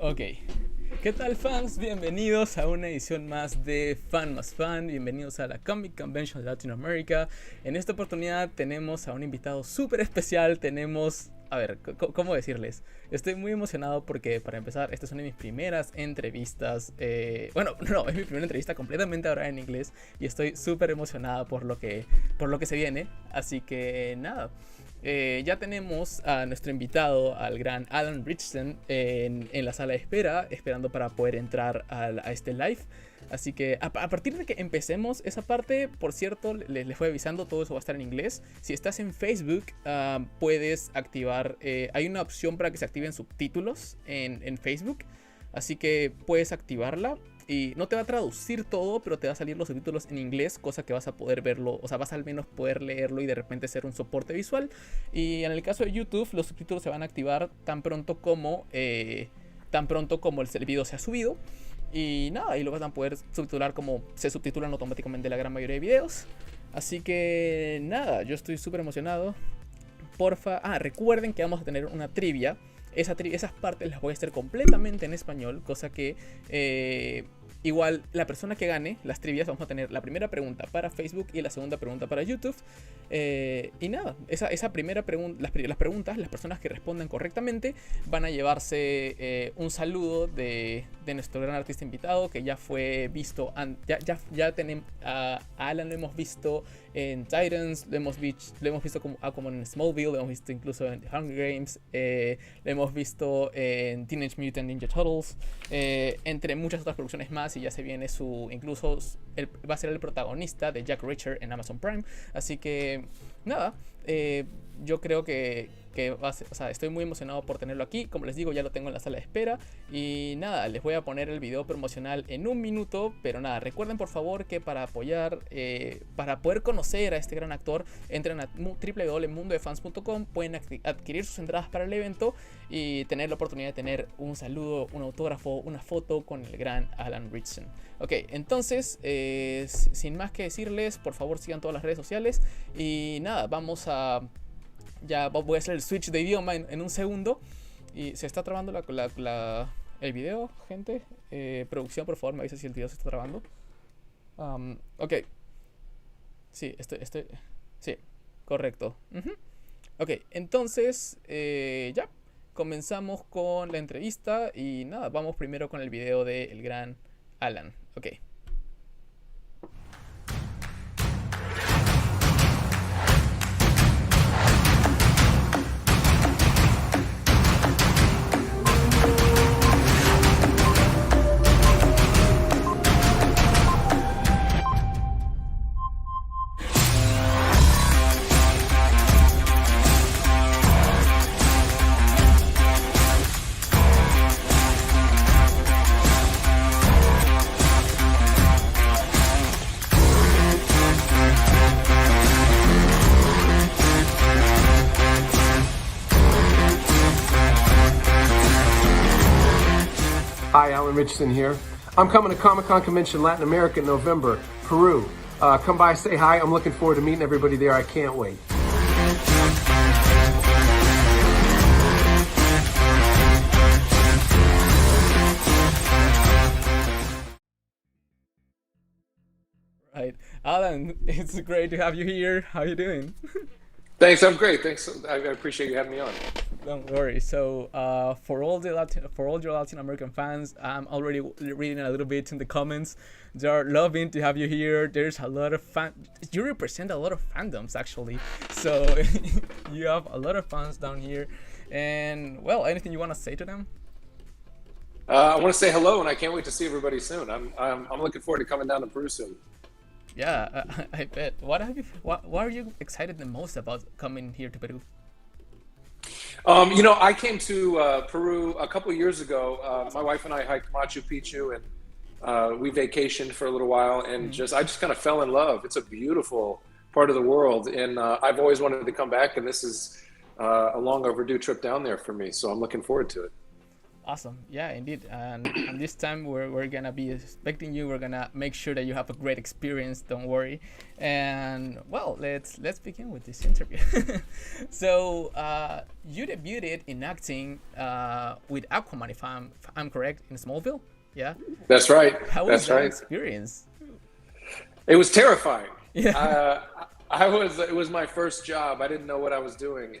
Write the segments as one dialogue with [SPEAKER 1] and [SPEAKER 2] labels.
[SPEAKER 1] Ok, ¿qué tal fans? Bienvenidos a una edición más de Fan más Fan. Bienvenidos a la Comic Convention de Latinoamérica. En esta oportunidad tenemos a un invitado súper especial. Tenemos... A ver, ¿cómo decirles? Estoy muy emocionado porque, para empezar, esta es una de mis primeras entrevistas. Bueno, no, es mi primera entrevista completamente ahora en inglés. Y estoy súper emocionado por lo que se viene. Así que, nada. Ya tenemos a nuestro invitado, al gran ALAN RITCHSON, en la sala de espera, esperando para poder entrar a este live. Así que a partir de que empecemos esa parte, por cierto, les fui avisando, todo eso va a estar en inglés. Si estás en Facebook, puedes activar, hay una opción para que se activen subtítulos en Facebook. Así que puedes activarla. Y no te va a traducir todo, pero te va a salir los subtítulos en inglés, cosa que vas a poder verlo, o sea, vas al menos poder leerlo y de repente ser un soporte visual. Y en el caso de YouTube, los subtítulos se van a activar tan pronto como el video se ha subido. Y nada, ahí lo van a poder subtitular como se subtitulan automáticamente la gran mayoría de videos. Así que nada, yo estoy súper emocionado. Porfa, recuerden que vamos a tener una trivia. Esas partes las voy a hacer completamente en español, cosa que igual la persona que gane las trivias, vamos a tener la primera pregunta para Facebook y la segunda pregunta para YouTube. Y nada, esa primera pregunta, las preguntas, las personas que respondan correctamente van a llevarse un saludo de nuestro gran artista invitado, que ya fue visto, ya tenemos a Alan, lo hemos visto en Titans, lo hemos visto como en Smallville, lo hemos visto incluso en Hunger Games, lo hemos visto en Teenage Mutant Ninja Turtles, entre muchas otras producciones más. Y ya se viene va a ser el protagonista de Jack Reacher en Amazon Prime. Así que nada, yo creo que que va a ser, o sea, estoy muy emocionado por tenerlo aquí. Como les digo, ya lo tengo en la sala de espera. Y nada, les voy a poner el video promocional en un minuto. Pero nada, recuerden por favor que para apoyar, para poder conocer a este gran actor, entren a www.mundodefans.com, pueden adquirir sus entradas para el evento y tener la oportunidad de tener un saludo, un autógrafo, una foto con el gran Alan Ritchson. Ok, entonces, sin más que decirles, por favor sigan todas las redes sociales. Y nada, vamos a... Ya voy a hacer el switch de idioma en un segundo. Y se está trabando el video, gente. Producción, por favor, me avisa si el video se está trabando. Ok. Sí, sí, correcto. Ok, entonces, ya. Comenzamos con la entrevista. Y nada, vamos primero con el video del gran Alan. Ok.
[SPEAKER 2] Hi, Alan Richardson here. I'm coming to Comic-Con Convention Latin America in November, Peru. Come by, say hi. I'm looking forward to meeting everybody there. I can't wait.
[SPEAKER 1] Right. Alan, it's great to have you here. How are you doing?
[SPEAKER 3] Thanks, I'm great. Thanks, I appreciate you having me on.
[SPEAKER 1] Don't worry. So, for all your Latin American fans, I'm already reading a little bit in the comments. They're loving to have you here. There's a lot of you represent a lot of fandoms, actually. So, you have a lot of fans down here. And well, anything you want to say to them?
[SPEAKER 3] I want to say hello, and I can't wait to see everybody soon. I'm looking forward to coming down to Peru soon.
[SPEAKER 1] Yeah, I bet. What are you excited the most about coming here to Peru?
[SPEAKER 3] I came to Peru a couple years ago. My wife and I hiked Machu Picchu, and we vacationed for a little while, and I just kind of fell in love. It's a beautiful part of the world, and I've always wanted to come back, and this is a long overdue trip down there for me. So I'm looking forward to it.
[SPEAKER 1] Awesome. Yeah, indeed. And this time we're gonna be expecting you. We're gonna make sure that you have a great experience. Don't worry. And well, let's begin with this interview. So you debuted in acting with Aquaman, if I'm correct, in Smallville. Yeah.
[SPEAKER 3] That's right.
[SPEAKER 1] How was that experience?
[SPEAKER 3] It was terrifying.
[SPEAKER 1] Yeah.
[SPEAKER 3] It was my first job. I didn't know what I was doing,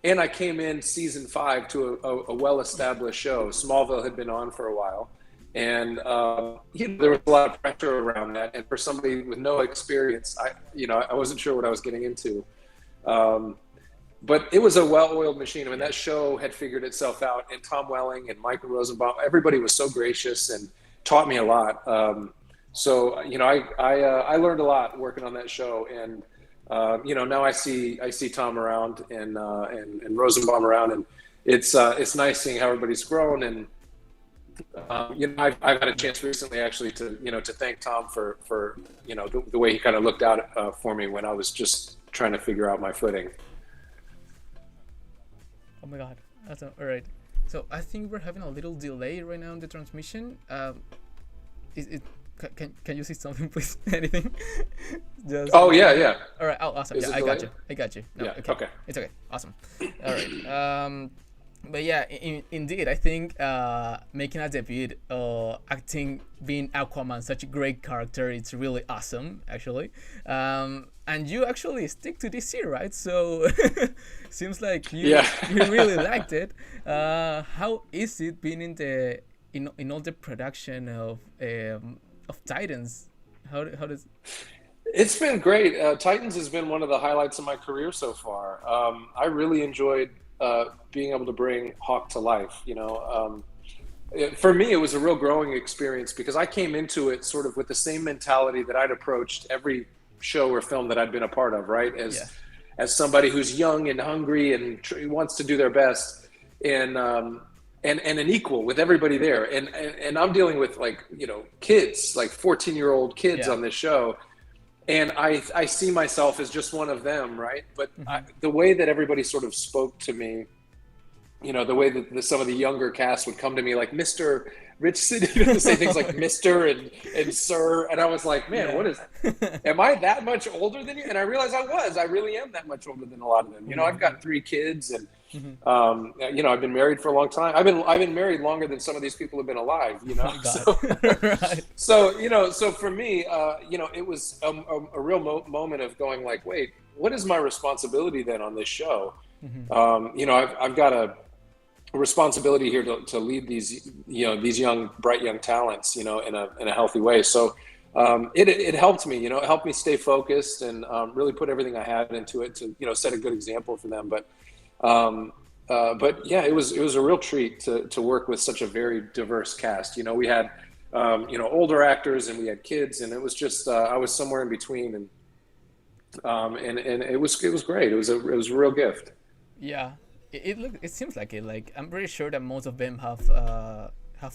[SPEAKER 3] and I came in season 5 to a well-established show. Smallville had been on for a while, and there was a lot of pressure around that. And for somebody with no experience, I wasn't sure what I was getting into. But it was a well-oiled machine. I mean, that show had figured itself out, and Tom Welling and Michael Rosenbaum, everybody was so gracious and taught me a lot. So I learned a lot working on that show, and now I see Tom around and Rosenbaum around, and it's nice seeing how everybody's grown. And I've had a chance recently actually to thank Tom for the way he kind of looked out for me when I was just trying to figure out my footing.
[SPEAKER 1] Oh my God, that's all right. So I think we're having a little delay right now in the transmission. Can you see something, please? Anything?
[SPEAKER 3] Yeah.
[SPEAKER 1] All right. Oh, awesome. Yeah, I got you. No,
[SPEAKER 3] yeah. Okay.
[SPEAKER 1] It's okay. Awesome. All right. But yeah, indeed, I think making a debut, acting, being Aquaman, such a great character, it's really awesome, actually. And you actually stick to DC, right? So seems like you really liked it. How is it being in all the production of Titans? How does?
[SPEAKER 3] It's been great. Titans has been one of the highlights of my career so far. I really enjoyed being able to bring Hawk to life. For me, it was a real growing experience because I came into it sort of with the same mentality that I'd approached every show or film that I'd been a part of, right? as somebody who's young and hungry and wants to do their best, and an equal with everybody there. And I'm dealing with, like, you know, kids, like 14-year-old kids on this show. And I see myself as just one of them, right? But the way that everybody sort of spoke to me, you know, the way that some of the younger cast would come to me like, Mr. Richson, you know, say things like Mr. and Sir. And I was like, man, what is that? Am I that much older than you? And I realized I really am that much older than a lot of them. You know, I've got 3 kids, and you know, I've been married for a long time. I've been married longer than some of these people have been alive, you know? So, you know, so for me, you know, it was a real moment of going like, wait, what is my responsibility then on this show? You know, I've got a responsibility here to lead these, you know, these bright young talents, you know, in a healthy way. So it helped me, you know, it helped me stay focused and really put everything I had into it to, you know, set a good example for them. But yeah, it was a real treat to work with such a very diverse cast. You know, we had you know, older actors, and we had kids, and it was just I was somewhere in between, and it was great. It was a real gift.
[SPEAKER 1] Yeah, it seems like it. Like, I'm pretty sure that most of them have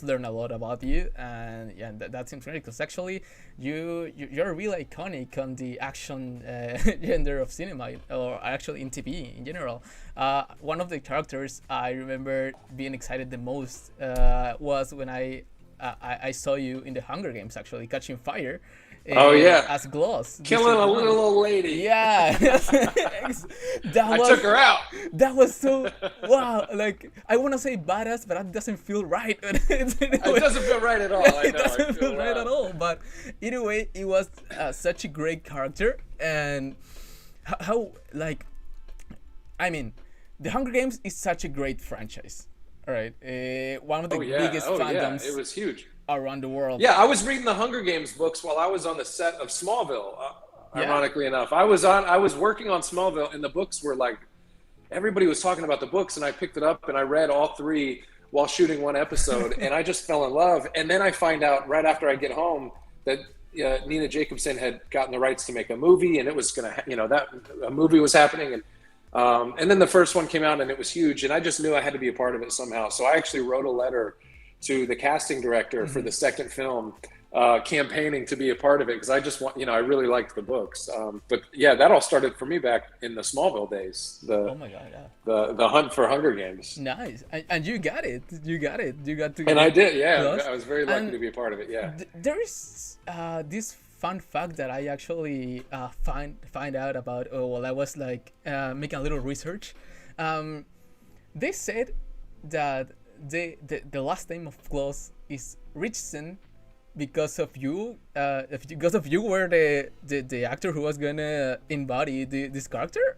[SPEAKER 1] learned a lot about you, and yeah, that seems great, because actually you're really iconic on the action genre of cinema, or actually in TV in general. One of the characters I remember being excited the most was when I saw you in the Hunger Games, actually catching fire.
[SPEAKER 3] Oh yeah,
[SPEAKER 1] as Gloss,
[SPEAKER 3] killing a little old lady.
[SPEAKER 1] Yeah,
[SPEAKER 3] I took her out.
[SPEAKER 1] That was so wow. Like, I want to say badass, but that doesn't feel right.
[SPEAKER 3] It doesn't feel right at all. I know,
[SPEAKER 1] it doesn't feel right at all. But either way, it was such a great character, and how like, I mean, the Hunger Games is such a great franchise. All right, one of the biggest fandoms.
[SPEAKER 3] It was huge
[SPEAKER 1] around the world.
[SPEAKER 3] Yeah, I was reading the Hunger Games books while I was on the set of Smallville. Ironically enough, I was working on Smallville, and the books were like, everybody was talking about the books, and I picked it up and I read all 3 while shooting one episode, and I just fell in love. And then I find out right after I get home that Nina Jacobson had gotten the rights to make a movie, and it was gonna, you know, that a movie was happening, and then the first one came out, and it was huge, and I just knew I had to be a part of it somehow. So I actually wrote a letter to the casting director for the second film, campaigning to be a part of it, because I just want, you know, I really liked the books. But yeah, that all started for me back in the Smallville days.
[SPEAKER 1] Oh my god, yeah.
[SPEAKER 3] The hunt for Hunger Games.
[SPEAKER 1] Nice, and you got it. You got to.
[SPEAKER 3] And I did, yeah. Close. I was very lucky to be a part of it. Yeah.
[SPEAKER 1] There is this fun fact that I actually find out about while I was like making a little research. They said that the last name of Klaus is Richson because of you. Because of you were the actor who was gonna embody this character.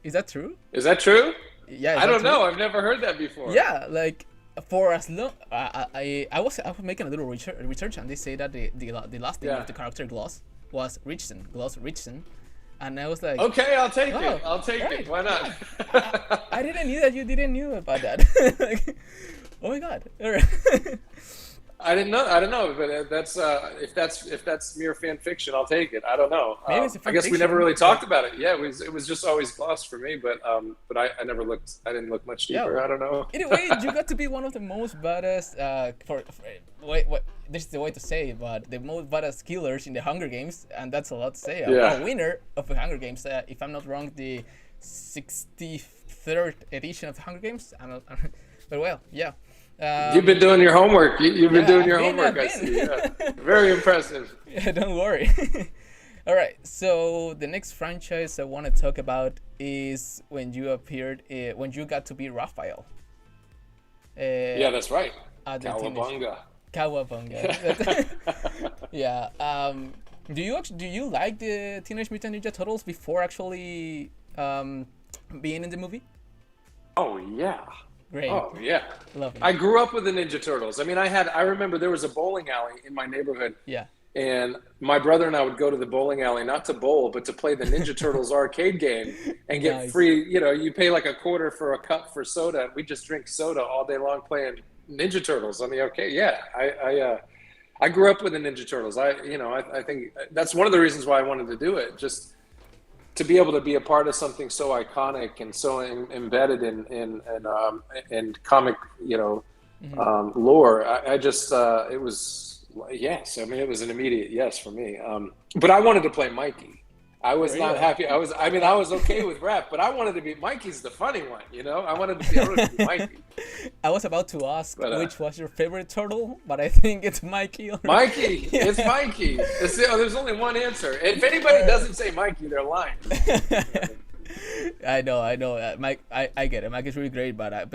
[SPEAKER 1] Is that true?
[SPEAKER 3] Is that true?
[SPEAKER 1] Yeah.
[SPEAKER 3] I don't know. I've never heard that before.
[SPEAKER 1] Yeah, like for as long I was making a little research, and they say that the last name of the character Gloss was Richson, Gloss Richson. And I was like,
[SPEAKER 3] okay, I'll take it. I'll take it. Why not?
[SPEAKER 1] I didn't know that you didn't know about that. Like, oh my god! All right.
[SPEAKER 3] I don't know, but that's if that's mere fan fiction, I'll take it. I don't know.
[SPEAKER 1] Maybe it's a fan
[SPEAKER 3] I guess
[SPEAKER 1] fiction.
[SPEAKER 3] We never really talked about it. Yeah, it was just always Gloss for me, but I never looked. I didn't look much deeper.
[SPEAKER 1] Yeah.
[SPEAKER 3] I don't know.
[SPEAKER 1] Anyway, you got to be one of the most badass. Wait, this is the way to say it, but the most badass killers in the Hunger Games, and that's a lot to say.
[SPEAKER 3] Yeah.
[SPEAKER 1] A winner of the Hunger Games, if I'm not wrong, the 63rd edition of the Hunger Games. But well, yeah.
[SPEAKER 3] You've been doing your homework. You've been doing your homework. I see. Yeah. Very impressive.
[SPEAKER 1] Yeah, don't worry. All right. So the next franchise I want to talk about is when you appeared, when you got to be Raphael.
[SPEAKER 3] Yeah, that's right.
[SPEAKER 1] Cowabunga. Yeah. Do you like the Teenage Mutant Ninja Turtles before actually being in the movie?
[SPEAKER 3] Oh yeah.
[SPEAKER 1] Great.
[SPEAKER 3] Oh yeah.
[SPEAKER 1] Love it.
[SPEAKER 3] I grew up with the Ninja Turtles. I mean, I remember there was a bowling alley in my neighborhood.
[SPEAKER 1] Yeah.
[SPEAKER 3] And my brother and I would go to the bowling alley, not to bowl, but to play the Ninja Turtles arcade game and get free, you know, you pay like a quarter for a cup for soda. And we just drink soda all day long playing Ninja Turtles on the arcade. Yeah. I grew up with the Ninja Turtles. I think that's one of the reasons why I wanted to do it. Just, to be able to be a part of something so iconic and so embedded in comic, lore. I just it was yes. I mean, it was an immediate yes for me. But I wanted to play Mikey. I was not happy. I was okay with Raph, but I wanted to be Mikey's the funny one, I wanted to be Mikey.
[SPEAKER 1] I was about to ask which was your favorite turtle, but I think it's Mikey.
[SPEAKER 3] Mikey, it's Mikey. There's only one answer. If anybody doesn't say Mikey, they're lying.
[SPEAKER 1] I know. Mike, I get it. Mike is really great, but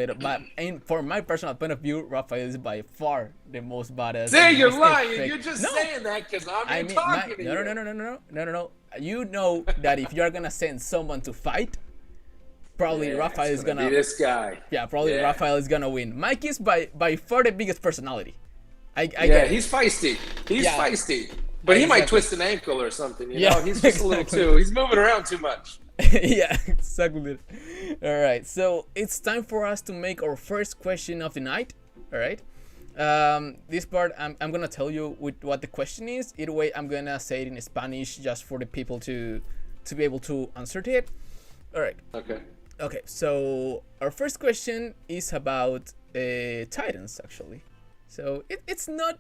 [SPEAKER 1] for my personal point of view, Raphael is by far the most badass.
[SPEAKER 3] Say you're lying. You're just saying that because I'm talking to you.
[SPEAKER 1] No. You know that if you're gonna send someone to fight, probably Raphael is gonna
[SPEAKER 3] be this guy.
[SPEAKER 1] Yeah, probably Raphael is gonna win. Mike is by far the biggest personality. I get it.
[SPEAKER 3] He's feisty. He's feisty, but he might twist an ankle or something. You know, he's just a little too. He's moving around too much.
[SPEAKER 1] Yeah, exactly. All right, so it's time for us to make our first question of the night. All right. This part I'm gonna tell you what the question is. Either way, I'm gonna say it in Spanish just for the people to be able to answer to it. All right. Okay. So our first question is about Titans, actually. So it's not